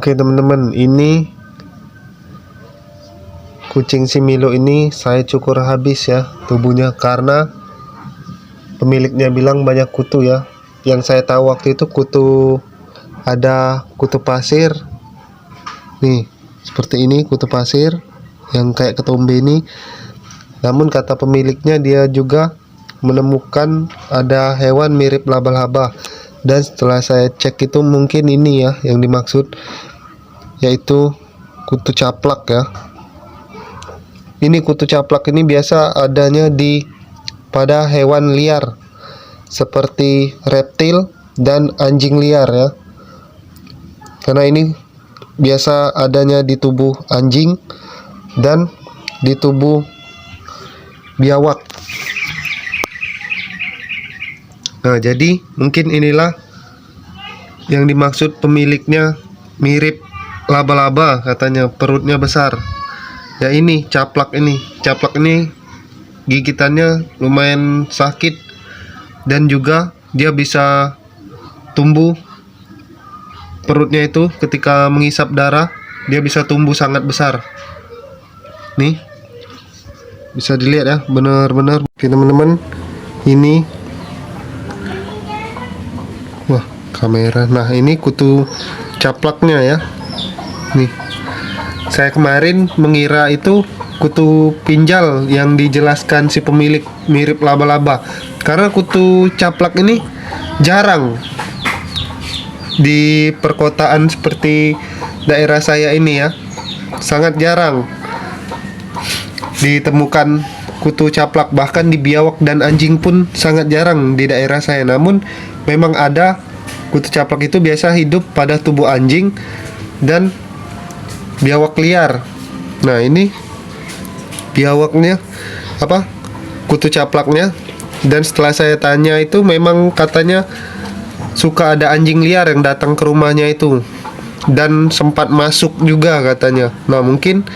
Oke teman-teman, ini kucing si Milo ini saya cukur habis ya tubuhnya, karena pemiliknya bilang banyak kutu ya. Yang saya tahu waktu itu ada kutu pasir nih, seperti ini, kutu pasir yang kayak ketombe ini. Namun kata pemiliknya dia juga menemukan ada hewan mirip laba-laba, dan setelah saya cek itu mungkin ini ya yang dimaksud, yaitu kutu caplak ya. Ini kutu caplak ini biasa adanya pada hewan liar seperti reptil dan anjing liar ya. Karena ini biasa adanya di tubuh anjing dan di tubuh biawak. Nah, jadi mungkin inilah yang dimaksud pemiliknya, mirip laba-laba katanya, perutnya besar. Ya ini caplak ini gigitannya lumayan sakit, dan juga dia bisa tumbuh perutnya itu ketika menghisap darah, dia bisa tumbuh sangat besar. Nih bisa dilihat ya, benar-benar. Oke teman-teman, ini wah kamera. Nah ini kutu caplaknya ya. Nih, saya kemarin mengira itu kutu pinjal yang dijelaskan si pemilik mirip laba-laba, karena kutu caplak ini jarang di perkotaan seperti daerah saya ini ya, sangat jarang ditemukan kutu caplak. Bahkan di biawak dan anjing pun sangat jarang di daerah saya. Namun memang ada kutu caplak, itu biasa hidup pada tubuh anjing dan biawak liar. Nah ini biawaknya, kutu caplaknya. Dan setelah saya tanya itu memang katanya suka ada anjing liar yang datang ke rumahnya itu, dan sempat masuk juga katanya. Nah mungkin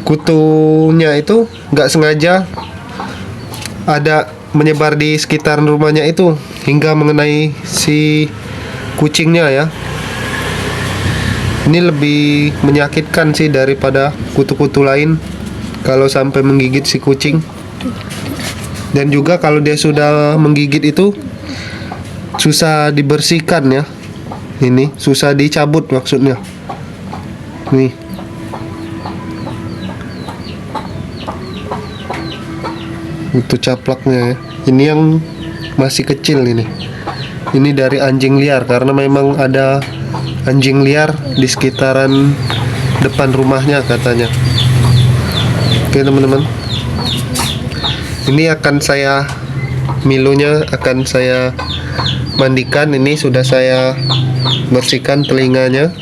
kutunya itu nggak sengaja ada menyebar di sekitar rumahnya itu hingga mengenai si kucingnya ya. Ini lebih menyakitkan sih daripada kutu-kutu lain kalau sampai menggigit si kucing. Dan juga kalau dia sudah menggigit itu susah dibersihkan ya. Ini susah dicabut maksudnya. Nih. Kutu caplaknya ya. Ini yang masih kecil ini. Ini dari anjing liar, karena memang ada anjing liar di sekitaran depan rumahnya katanya. Oke teman-teman, ini akan saya Milonya akan saya mandikan. Ini sudah saya bersihkan telinganya.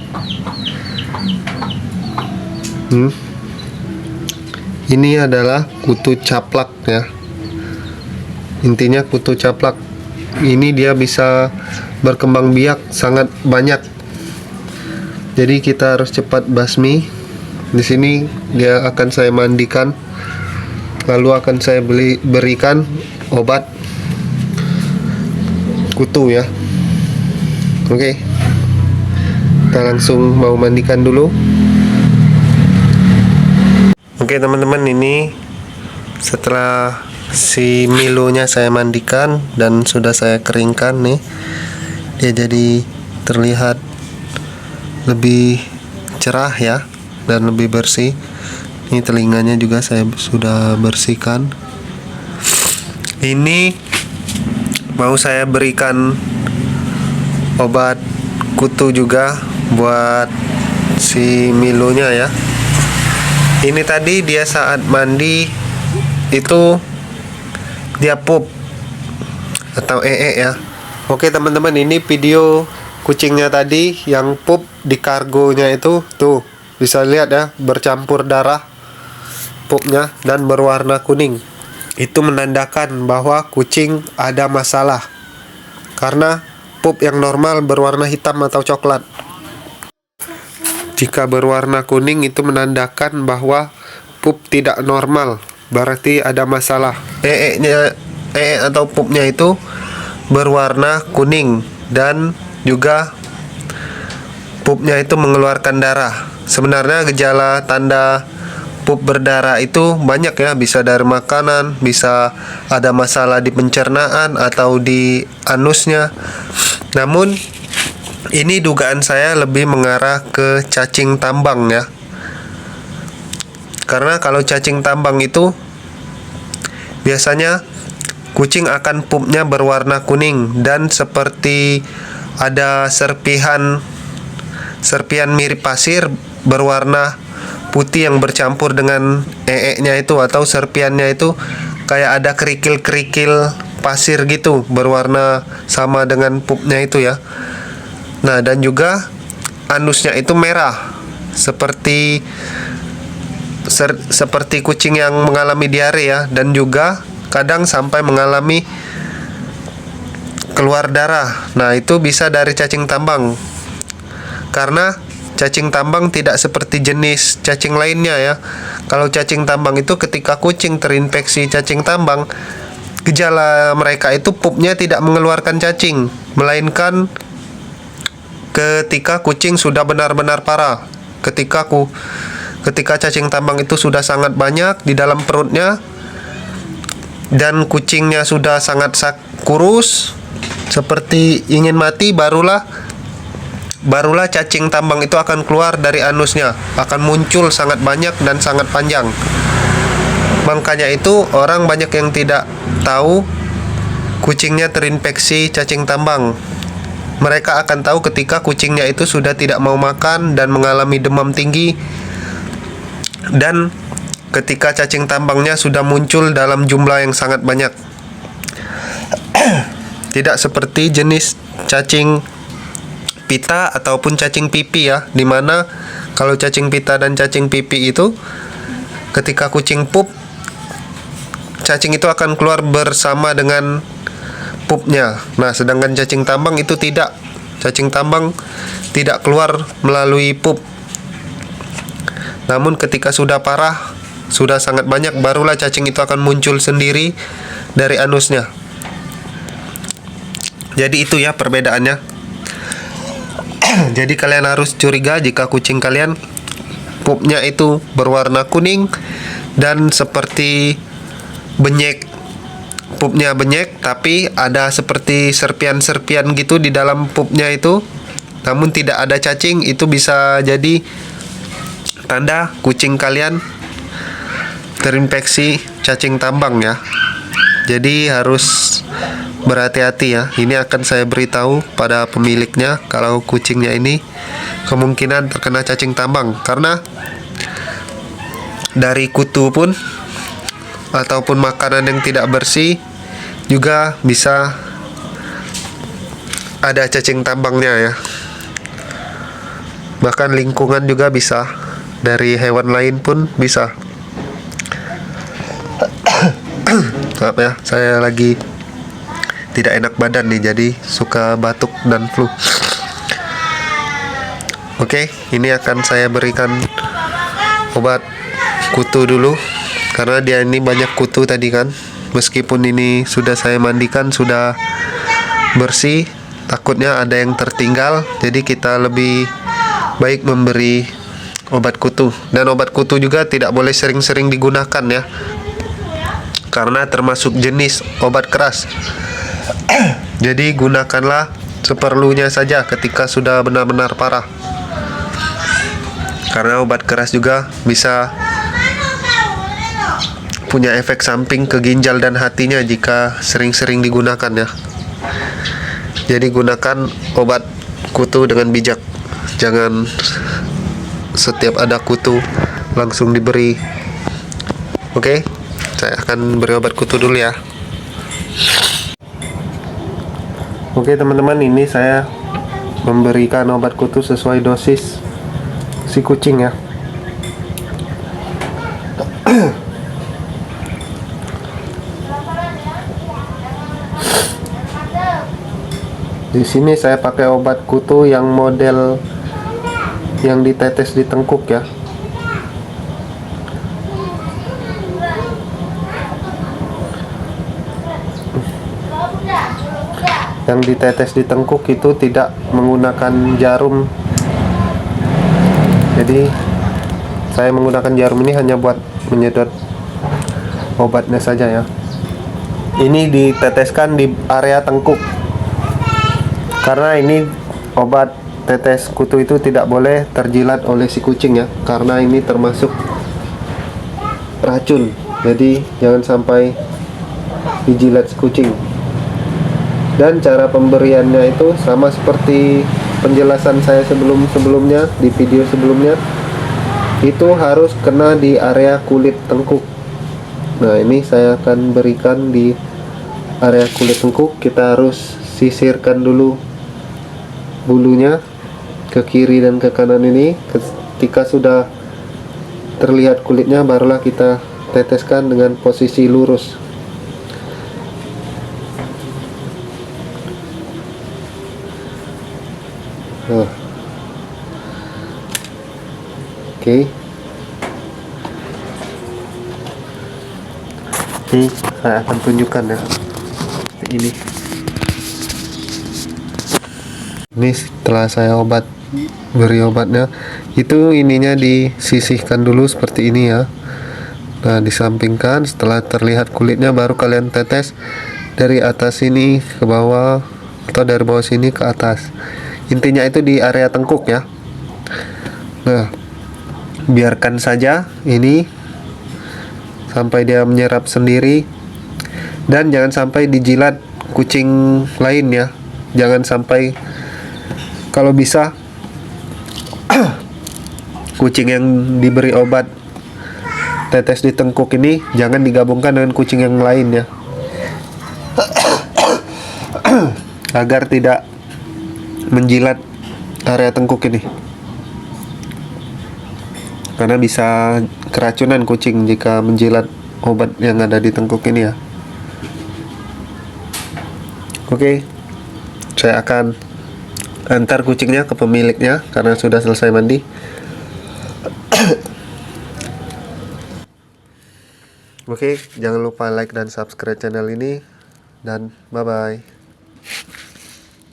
Ini adalah kutu caplak ya. Intinya kutu caplak ini dia bisa berkembang biak sangat banyak. Jadi kita harus cepat basmi. Di sini dia akan saya mandikan, lalu akan saya berikan obat kutu ya. Oke, kita langsung mau mandikan dulu. Oke teman-teman, ini setelah si Milonya saya mandikan dan sudah saya keringkan nih, dia jadi terlihat lebih cerah ya dan lebih bersih. Ini telinganya juga saya sudah bersihkan. Ini mau saya berikan obat kutu juga buat si Milonya ya. Ini tadi dia saat mandi itu dia pup atau ya. Oke teman-teman, ini video kucingnya tadi yang pup di kargonya itu, tuh bisa lihat ya, bercampur darah pupnya dan berwarna kuning. Itu menandakan bahwa kucing ada masalah, karena pup yang normal berwarna hitam atau coklat. Jika berwarna kuning itu menandakan bahwa pup tidak normal, berarti ada masalah. Atau pupnya itu berwarna kuning, dan juga pupnya itu mengeluarkan darah. Sebenarnya gejala tanda pup berdarah itu banyak ya, bisa dari makanan, bisa ada masalah di pencernaan atau di anusnya. Namun ini dugaan saya lebih mengarah ke cacing tambang ya. Karena kalau cacing tambang itu biasanya kucing akan pupnya berwarna kuning dan seperti ada serpihan mirip pasir berwarna putih yang bercampur dengan nya itu, atau serpiannya itu kayak ada kerikil-kerikil pasir gitu berwarna sama dengan pupnya itu ya. Nah, dan juga anusnya itu merah seperti kucing yang mengalami diare ya, dan juga kadang sampai mengalami keluar darah. Nah, itu bisa dari cacing tambang. Karena cacing tambang tidak seperti jenis cacing lainnya ya. Kalau cacing tambang itu ketika kucing terinfeksi cacing tambang, gejala mereka itu pupnya tidak mengeluarkan cacing, melainkan ketika kucing sudah benar-benar parah. Ketika cacing tambang itu sudah sangat banyak di dalam perutnya dan kucingnya sudah sangat kurus seperti ingin mati, barulah cacing tambang itu akan keluar dari anusnya, akan muncul sangat banyak dan sangat panjang. Makanya itu orang banyak yang tidak tahu kucingnya terinfeksi cacing tambang. Mereka akan tahu ketika kucingnya itu sudah tidak mau makan dan mengalami demam tinggi, dan ketika cacing tambangnya sudah muncul dalam jumlah yang sangat banyak. Tidak seperti jenis cacing pita ataupun cacing pipi ya, dimana kalau cacing pita dan cacing pipi itu ketika kucing pup, cacing itu akan keluar bersama dengan pupnya. Nah, sedangkan cacing tambang itu tidak. Cacing tambang tidak keluar melalui pup. Namun ketika sudah parah, sudah sangat banyak, barulah cacing itu akan muncul sendiri dari anusnya. Jadi itu ya perbedaannya. Jadi kalian harus curiga jika kucing kalian pupnya itu berwarna kuning dan seperti benyek. Pupnya benyek tapi ada seperti serpian-serpian gitu di dalam pupnya itu, namun tidak ada cacing. Itu bisa jadi tanda kucing kalian terinfeksi cacing tambang ya. Jadi harus berhati-hati ya. Ini akan saya beritahu pada pemiliknya kalau kucingnya ini kemungkinan terkena cacing tambang, karena dari kutu pun ataupun makanan yang tidak bersih juga bisa ada cacing tambangnya ya. Bahkan lingkungan juga bisa, dari hewan lain pun bisa. Maaf ya, saya lagi tidak enak badan nih, jadi suka batuk dan flu. Oke, ini akan saya berikan obat kutu dulu, karena dia ini banyak kutu tadi kan. Meskipun ini sudah saya mandikan, sudah bersih, takutnya ada yang tertinggal. Jadi kita lebih baik memberi obat kutu. Dan obat kutu juga tidak boleh sering-sering digunakan ya, karena termasuk jenis obat keras. Jadi gunakanlah seperlunya saja ketika sudah benar-benar parah, karena obat keras juga bisa punya efek samping ke ginjal dan hatinya jika sering-sering digunakan ya. Jadi gunakan obat kutu dengan bijak, jangan setiap ada kutu langsung diberi. Oke, saya akan beri obat kutu dulu ya. Oke teman-teman, ini saya memberikan obat kutu sesuai dosis si kucing ya. Di sini saya pakai obat kutu yang model yang ditetes di tengkuk ya. Yang ditetes di tengkuk itu tidak menggunakan jarum Jadi saya menggunakan jarum ini hanya buat menyedot obatnya saja ya. Ini diteteskan di area tengkuk, karena ini obat tetes kutu itu tidak boleh terjilat oleh si kucing ya, karena ini termasuk racun. Jadi jangan sampai dijilat si kucing. Dan cara pemberiannya itu sama seperti penjelasan saya sebelumnya di video sebelumnya, itu harus kena di area kulit tengkuk. Nah, ini saya akan berikan di area kulit tengkuk. Kita harus sisirkan dulu bulunya ke kiri dan ke kanan ini. Ketika sudah terlihat kulitnya, barulah kita teteskan dengan posisi lurus. Nah, oke. Ini saya akan tunjukkan ya. Ini setelah saya beri obatnya, itu ininya disisihkan dulu seperti ini ya. Nah, disampingkan. Setelah terlihat kulitnya, baru kalian tetes dari atas sini ke bawah, atau dari bawah sini ke atas. Intinya itu di area tengkuk ya. Nah, biarkan saja ini sampai dia menyerap sendiri, dan jangan sampai dijilat kucing lain ya. Jangan sampai, kalau bisa kucing yang diberi obat tetes di tengkuk ini jangan digabungkan dengan kucing yang lain ya, agar tidak menjilat area tengkuk ini, karena bisa keracunan kucing jika menjilat obat yang ada di tengkuk ini ya. Oke, saya akan antar kucingnya ke pemiliknya karena sudah selesai mandi. Oke, jangan lupa like dan subscribe channel ini, dan bye bye.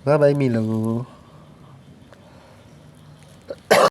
Bye bye Milo.